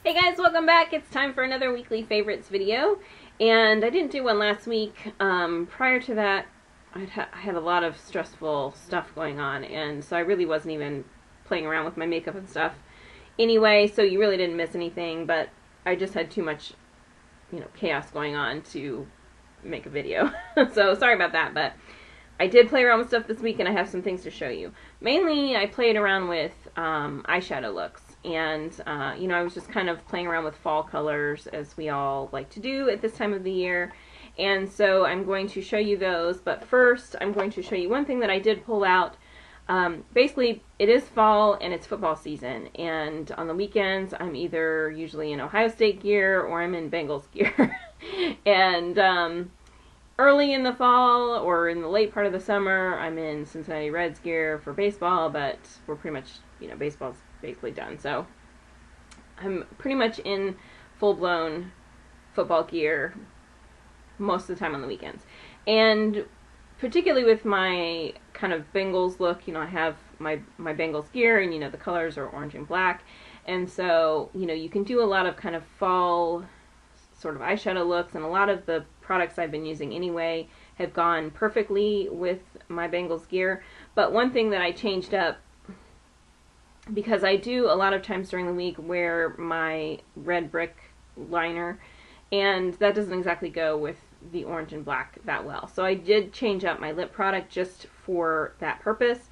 Hey guys, welcome back. It's time for another weekly favorites video, and I didn't do one last week. Prior to that, I had a lot of stressful stuff going on, and so I really wasn't even playing around with my makeup and stuff anyway, so you really didn't miss anything, but I just had too much, chaos going on to make a video. So sorry about that, but I did play around with stuff this week, and I have some things to show you. Mainly, I played around with eyeshadow looks. And, I was just kind of playing around with fall colors, as we all like to do at this time of the year. And so I'm going to show you those. But first, I'm going to show you one thing that I did pull out. Basically, it is fall and it's football season. And on the weekends, I'm either usually in Ohio State gear or I'm in Bengals gear. And early in the fall or in the late part of the summer, I'm in Cincinnati Reds gear for baseball. But we're pretty much, baseball's basically done, so I'm pretty much in full-blown football gear most of the time on the weekends. And particularly with my kind of Bengals look, I have my Bengals gear, and the colors are orange and black, and so you can do a lot of kind of fall sort of eyeshadow looks, and a lot of the products I've been using anyway have gone perfectly with my Bengals gear. But one thing that I changed up, because I do a lot of times during the week wear my red brick liner, and that doesn't exactly go with the orange and black that well. So I did change up my lip product just for that purpose,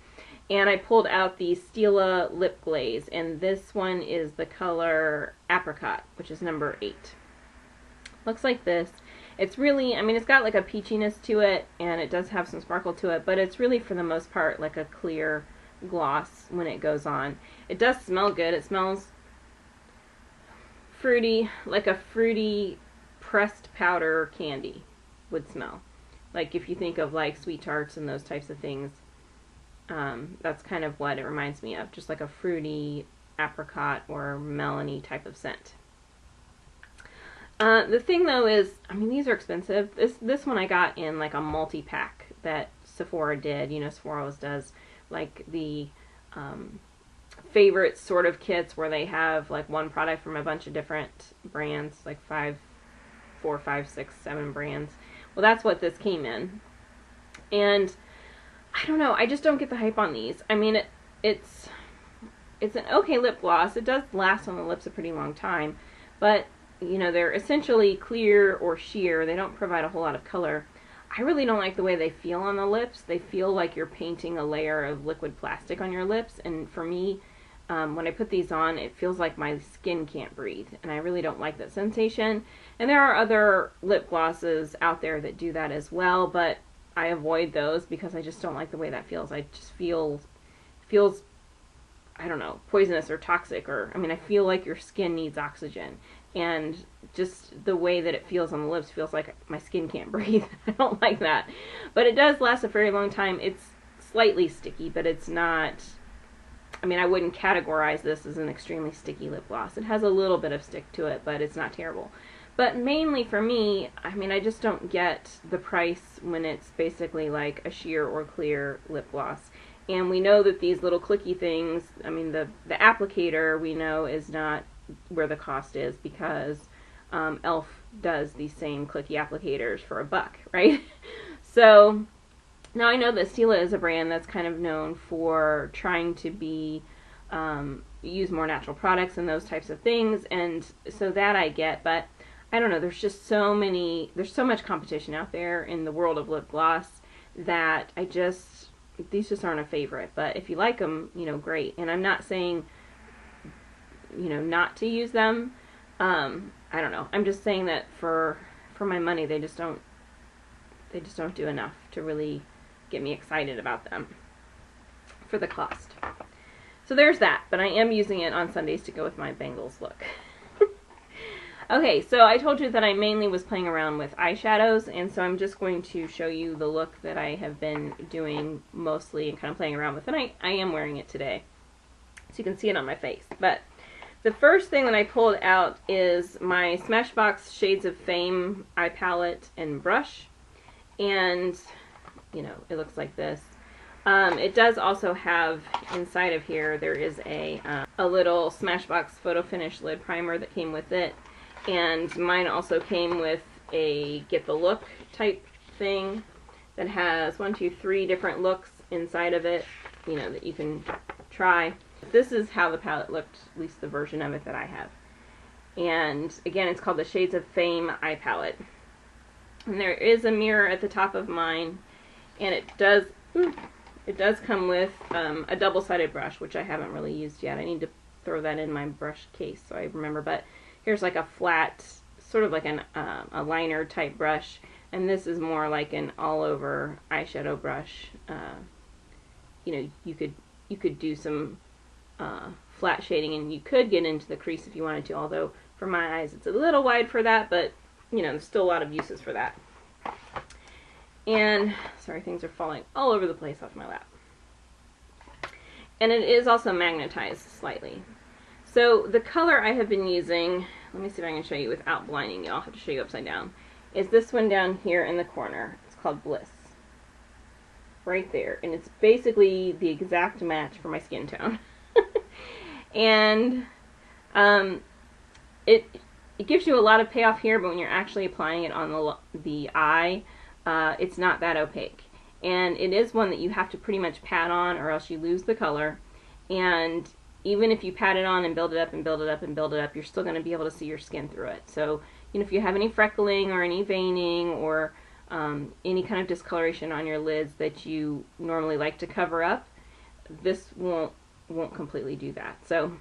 and I pulled out the Stila Lip Glaze, and this one is the color Apricot, which is number 8. Looks like this. It's really, it's got like a peachiness to it, and it does have some sparkle to it, but it's really for the most part like a clear gloss when it goes on. It does smell good. It smells fruity, like a fruity pressed powder candy would smell. Like if you think of like sweet tarts and those types of things, that's kind of what it reminds me of, just like a fruity apricot or melony type of scent. The thing though is, these are expensive. This one I got in like a multi-pack that Sephora did. Sephora always does like the favorite sort of kits where they have like one product from a bunch of different brands, like 4, 5, 6, 7 brands. Well, that's what this came in. And I don't know, I just don't get the hype on these. It's an okay lip gloss. It does last on the lips a pretty long time, but they're essentially clear or sheer. They don't provide a whole lot of color. I really don't like the way they feel on the lips. They feel like you're painting a layer of liquid plastic on your lips, and for me, when I put these on, it feels like my skin can't breathe, and I really don't like that sensation. And there are other lip glosses out there that do that as well, but I avoid those because I just don't like the way that feels. I just feels, I don't know, poisonous or toxic, or, I feel like your skin needs oxygen. And just the way that it feels on the lips feels like my skin can't breathe. I don't like that. But it does last a very long time. It's slightly sticky, but it's not, I wouldn't categorize this as an extremely sticky lip gloss. It has a little bit of stick to it, but it's not terrible. But mainly for me, I just don't get the price when it's basically like a sheer or clear lip gloss. And we know that these little clicky things, the applicator we know is not where the cost is, because e.l.f. does these same clicky applicators for $1, right? So now I know that Stila is a brand that's kind of known for trying to be use more natural products and those types of things, and so that I get, but I don't know, there's so much competition out there in the world of lip gloss that these just aren't a favorite. But if you like them, great. And I'm not saying not to use them. I don't know. I'm just saying that for my money, they just don't do enough to really get me excited about them for the cost. So there's that, but I am using it on Sundays to go with my Bengals look. Okay, so I told you that I mainly was playing around with eyeshadows, and so I'm just going to show you the look that I have been doing mostly and kind of playing around with, and I am wearing it today, so you can see it on my face. But the first thing that I pulled out is my Smashbox Shades of Fame eye palette and brush, and it looks like this. It does also have, inside of here, there is a little Smashbox Photo Finish lid primer that came with it. And mine also came with a Get the Look type thing that has 1, 2, 3 different looks inside of it, you know, that you can try. This is how the palette looked, at least the version of it that I have. And again, it's called the Shades of Fame Eye Palette. And there is a mirror at the top of mine, and it does come with a double-sided brush, which I haven't really used yet. I need to throw that in my brush case so I remember. But here's like a flat, sort of like a liner type brush, and this is more like an all-over eyeshadow brush. You know, you could do some flat shading, and you could get into the crease if you wanted to. Although for my eyes, it's a little wide for that, but you know, there's still a lot of uses for that. And, sorry, things are falling all over the place off my lap. And it is also magnetized slightly. So the color I have been using, let me see if I can show you without blinding you. I'll have to show you upside down, is this one down here in the corner. It's called Bliss. Right there. And it's basically the exact match for my skin tone. And it gives you a lot of payoff here, but when you're actually applying it on the eye, it's not that opaque. And it is one that you have to pretty much pat on or else you lose the color. And even if you pat it on and build it up and build it up and build it up, you're still going to be able to see your skin through it. So, you know, if you have any freckling or any veining or any kind of discoloration on your lids that you normally like to cover up, this won't completely do that. So,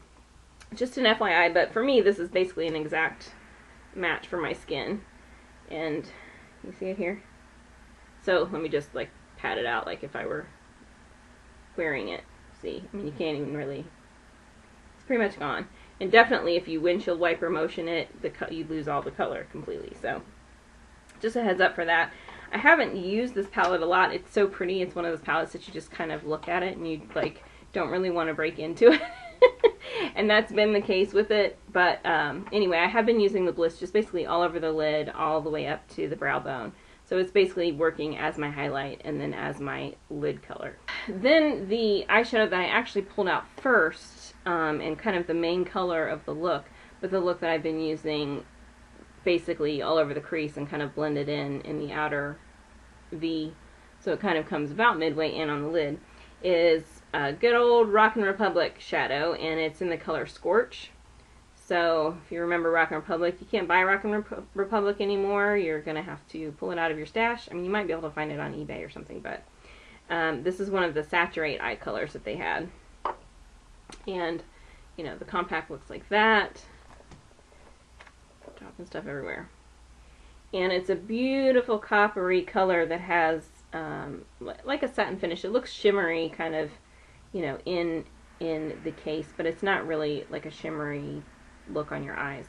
just an FYI, but for me, this is basically an exact match for my skin. And you see it here? So let me just like pat it out like if I were wearing it. See, I mean, you can't even really, it's pretty much gone. And definitely if you windshield wiper motion it, you lose all the color completely. So just a heads up for that. I haven't used this palette a lot. It's so pretty. It's one of those palettes that you just kind of look at it and you like don't really want to break into it. And that's been the case with it. But anyway, I have been using the Bliss just basically all over the lid, all the way up to the brow bone. So it's basically working as my highlight and then as my lid color. Then the eyeshadow that I actually pulled out first, and kind of the main color of the look, but the look that I've been using basically all over the crease and kind of blended in the outer V, so it kind of comes about midway in on the lid, is a good old Rockin' Republic shadow, and it's in the color Scorch. So if you remember Rockin' Republic, you can't buy Rockin' Republic anymore. You're going to have to pull it out of your stash. I mean, you might be able to find it on eBay or something, but this is one of the Saturate eye colors that they had. And, you know, the compact looks like that. Dropping stuff everywhere. And it's a beautiful coppery color that has like a satin finish. It looks shimmery kind of, you know, in the case, but it's not really like a shimmery look on your eyes.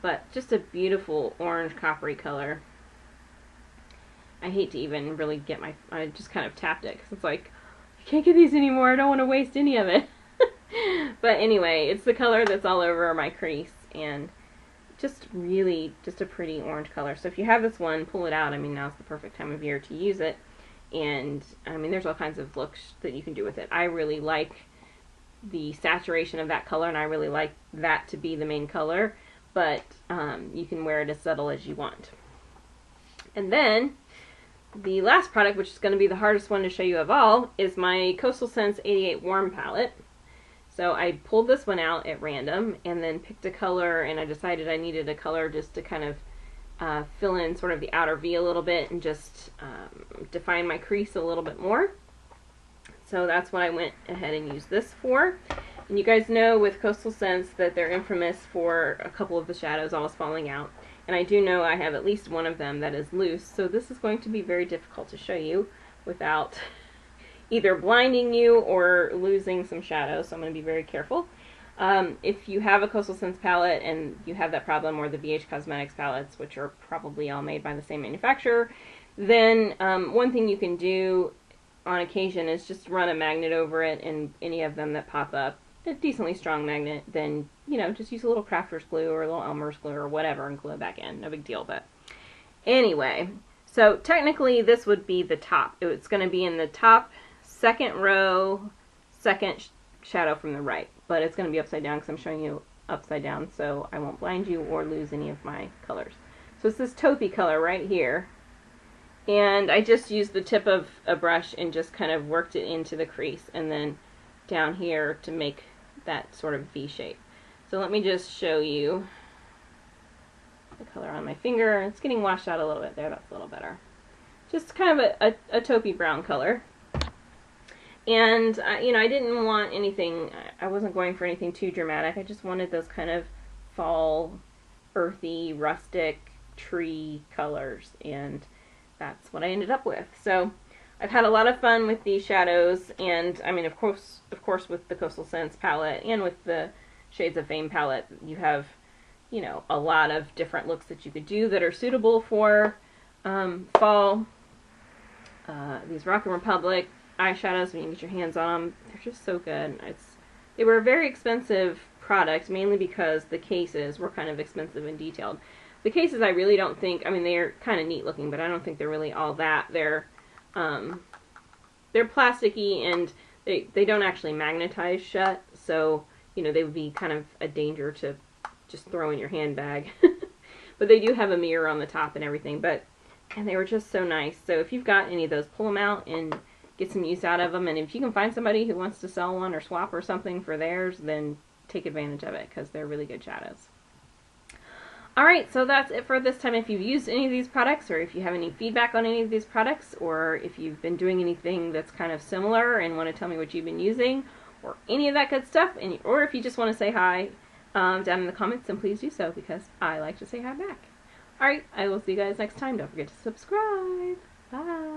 But just a beautiful orange coppery color. I hate to even really get I just kind of tapped it because it's like, I can't get these anymore. I don't want to waste any of it. But anyway, it's the color that's all over my crease, and just really just a pretty orange color. So if you have this one, pull it out. I mean, now's the perfect time of year to use it. And I mean, there's all kinds of looks that you can do with it. I really like the saturation of that color, and I really like that to be the main color, but you can wear it as subtle as you want. And then the last product, which is going to be the hardest one to show you of all, is my Coastal Scents 88 Warm Palette. So I pulled this one out at random and then picked a color, and I decided I needed a color just to kind of fill in sort of the outer V a little bit and just define my crease a little bit more. So that's what I went ahead and used this for. And you guys know with Coastal Scents that they're infamous for a couple of the shadows always falling out. And I do know I have at least one of them that is loose, so this is going to be very difficult to show you without either blinding you or losing some shadows, so I'm going to be very careful. If you have a Coastal Scents palette and you have that problem, or the BH Cosmetics palettes, which are probably all made by the same manufacturer, then one thing you can do on occasion is just run a magnet over it, and any of them that pop up, a decently strong magnet, then, you know, just use a little Crafter's glue or a little Elmer's glue or whatever and glue it back in. No big deal, but anyway. So technically this would be the top. It's going to be in the top second row, second shadow from the right, but it's going to be upside down because I'm showing you upside down, so I won't blind you or lose any of my colors. So it's this taupey color right here, and I just used the tip of a brush and just kind of worked it into the crease and then down here to make that sort of V shape. So let me just show you the color on my finger. It's getting washed out a little bit there. That's a little better. Just kind of a taupey brown color. And, you know, I didn't want anything, I wasn't going for anything too dramatic. I just wanted those kind of fall, earthy, rustic, tree colors. And that's what I ended up with. So I've had a lot of fun with these shadows. And, I mean, of course, with the Coastal Scents palette and with the Shades of Fame palette, you have, you know, a lot of different looks that you could do that are suitable for fall. These Rock & Republic eyeshadows, when you get your hands on them, they're just so good. They were a very expensive product, mainly because the cases were kind of expensive and detailed. The cases I really don't think, I mean, they're kind of neat looking, but I don't think they're really all that. They're plasticky, and they don't actually magnetize shut, so, you know, they would be kind of a danger to just throw in your handbag. But they do have a mirror on the top and everything, and they were just so nice. So if you've got any of those, pull them out and get some use out of them. And if you can find somebody who wants to sell one or swap or something for theirs, then take advantage of it, because they're really good shadows. Alright, so that's it for this time. If you've used any of these products, or if you have any feedback on any of these products, or if you've been doing anything that's kind of similar and want to tell me what you've been using, or any of that good stuff, or if you just want to say hi down in the comments, then please do so, because I like to say hi back. Alright, I will see you guys next time. Don't forget to subscribe. Bye!